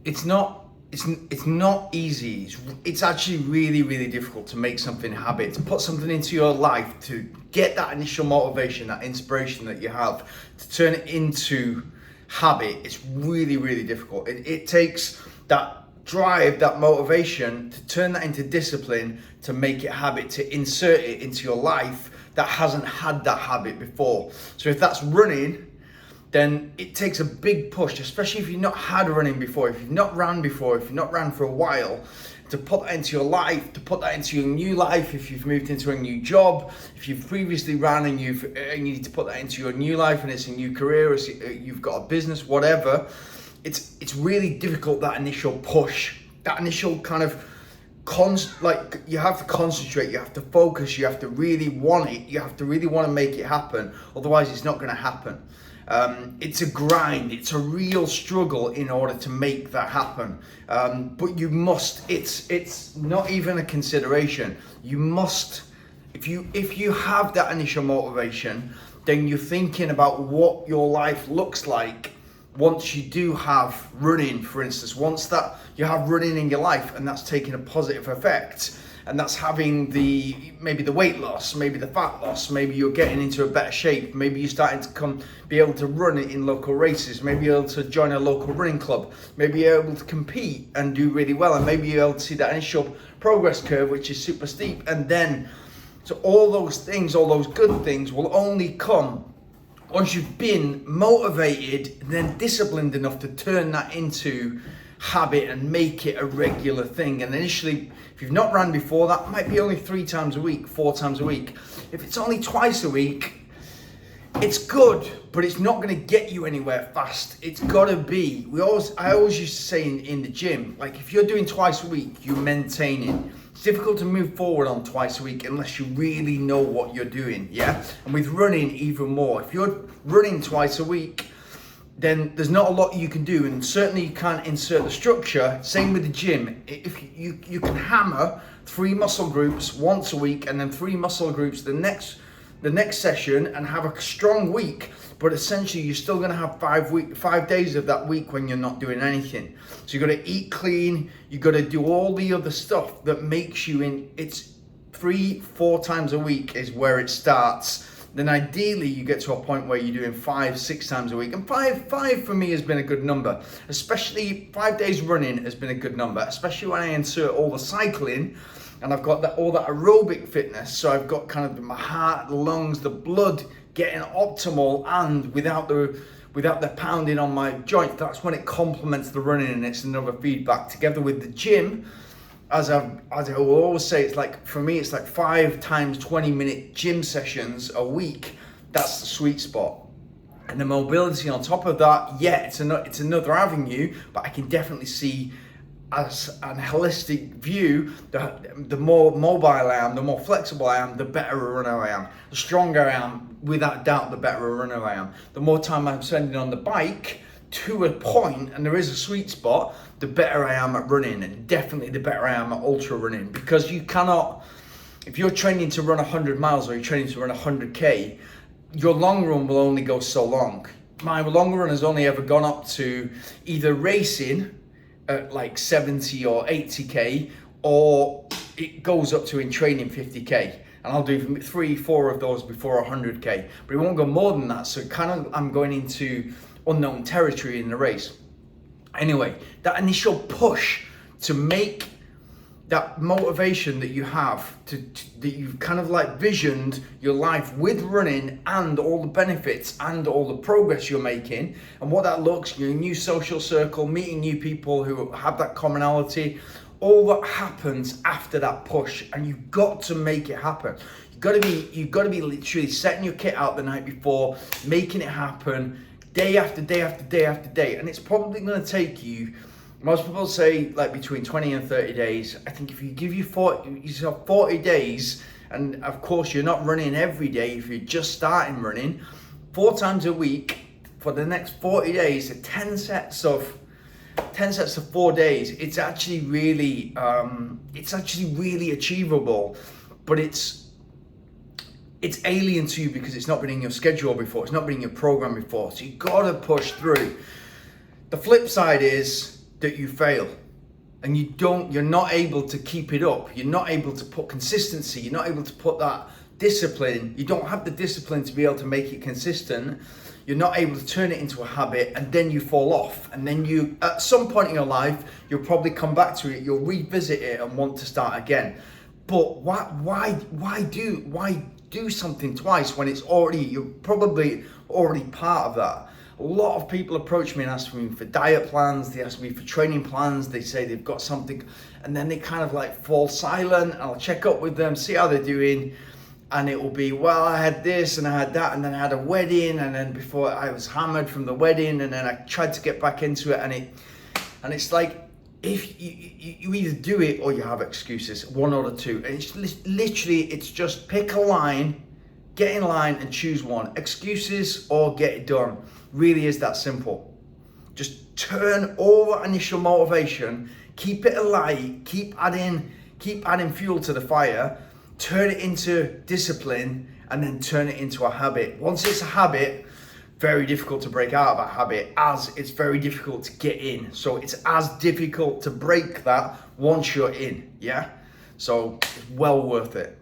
it's not easy. It's actually really, really difficult to make something habit, to put something into your life, to get that initial motivation, that inspiration that you have, to turn it into habit. It's really, really difficult. It takes that drive, that motivation, to turn that into discipline, to make it habit, to insert it into your life that hasn't had that habit before. So if that's running, then it takes a big push, especially if you've not had running before, if you've not ran before, if you've not ran for a while, to put that into your life, to put that into your new life. If you've moved into a new job, if you've previously ran and you need to put that into your new life, and it's a new career, or you've got a business, whatever, it's really difficult, that initial push, that initial kind of you have to concentrate, you have to focus, you have to really want it, you have to really want to make it happen, otherwise it's not going to happen. It's a grind, it's a real struggle in order to make that happen. But you must, it's not even a consideration. You must, if you have that initial motivation, then you're thinking about what your life looks like once you do have running, for instance, once that you have running in your life, and that's taking a positive effect. And that's having maybe the weight loss, maybe the fat loss, maybe you're getting into a better shape, maybe you're starting to be able to run it in local races, maybe you're able to join a local running club, maybe you're able to compete and do really well, and maybe you're able to see that initial progress curve, which is super steep. And then, so all those things, all those good things will only come once you've been motivated and then disciplined enough to turn that into habit and make it a regular thing. And initially, if you've not ran before, that might be only 3 times a week, 4 times a week. If it's only twice a week, it's good, but it's not going to get you anywhere fast. It's got to be, I always used to say in the gym, like, if you're doing twice a week, you're maintaining. It's difficult to move forward on twice a week unless you really know what you're doing, yeah? And with running, even more. If you're running twice a week, then there's not a lot you can do, and certainly you can't insert the structure. Same with the gym. If you can hammer 3 muscle groups once a week, and then 3 muscle groups the next session, and have a strong week, but essentially you're still going to have 5 days of that week when you're not doing anything. So you've got to eat clean, you've got to do all the other stuff that makes you it's 3-4 times a week is where it starts. Then ideally you get to a point where you're doing 5-6 times a week. And five for me has been a good number, especially 5 days running has been a good number, especially when I insert all the cycling and I've got all that aerobic fitness. So I've got kind of my heart, the lungs, the blood getting optimal, and without the pounding on my joints. That's when it complements the running, and it's another feedback together with the gym. As I will always say, it's like, for me, it's like 5 times 20-minute gym sessions a week. That's the sweet spot. And the mobility on top of that, yeah, it's another avenue, but I can definitely see, as an holistic view, the more mobile I am, the more flexible I am, the better a runner I am. The stronger I am, without doubt, the better a runner I am. The more time I'm spending on the bike, to a point, and there is a sweet spot, the better I am at running, and definitely the better I am at ultra running. Because you cannot, if you're training to run 100 miles or you're training to run 100k, your long run will only go so long. My long run has only ever gone up to either racing at like 70 or 80k, or it goes up to in training 50k. And I'll do 3-4 of those before 100k, but it won't go more than that. So I'm going into unknown territory in the race. Anyway, that initial push to make that motivation that you have, that you've kind of like visioned your life with running, and all the benefits and all the progress you're making, and what that looks, your new social circle, meeting new people who have that commonality, all that happens after that push. And you've got to make it happen. You've got to be literally setting your kit out the night before, making it happen, day after day after day after day. And it's probably going to take you, most people say, like between 20 and 30 days. I think if you give yourself 40 days, and of course you're not running every day, if you're just starting running, 4 times a week for the next 40 days, 10 sets of 4 days, it's actually really achievable. But it's alien to you because it's not been in your schedule before, it's not been in your program before, so you gotta push through. The flip side is, that you fail and you're not able to keep it up, you're not able to put consistency, you're not able to put that discipline, you don't have the discipline to be able to make it consistent, you're not able to turn it into a habit, and then you fall off, and then you, at some point in your life, you'll probably come back to it, you'll revisit it and want to start again. But why do something twice when you're probably already part of that? A lot of people approach me and ask me for diet plans, they ask me for training plans, they say they've got something, and then they kind of like fall silent. I'll check up with them, see how they're doing, and it will be, well, I had this and I had that, and then I had a wedding, and then before I was hammered from the wedding, and then I tried to get back into it, and it's like, if you either do it or you have excuses, one or the two. And it's literally, it's just pick a line, get in line and choose one. Excuses or get it done. Really is that simple. Just turn all that initial motivation, keep it alight, keep adding fuel to the fire, turn it into discipline, and then turn it into a habit. Once it's a habit, very difficult to break out of a habit, as it's very difficult to get in. So it's as difficult to break that once you're in, yeah? So it's well worth it.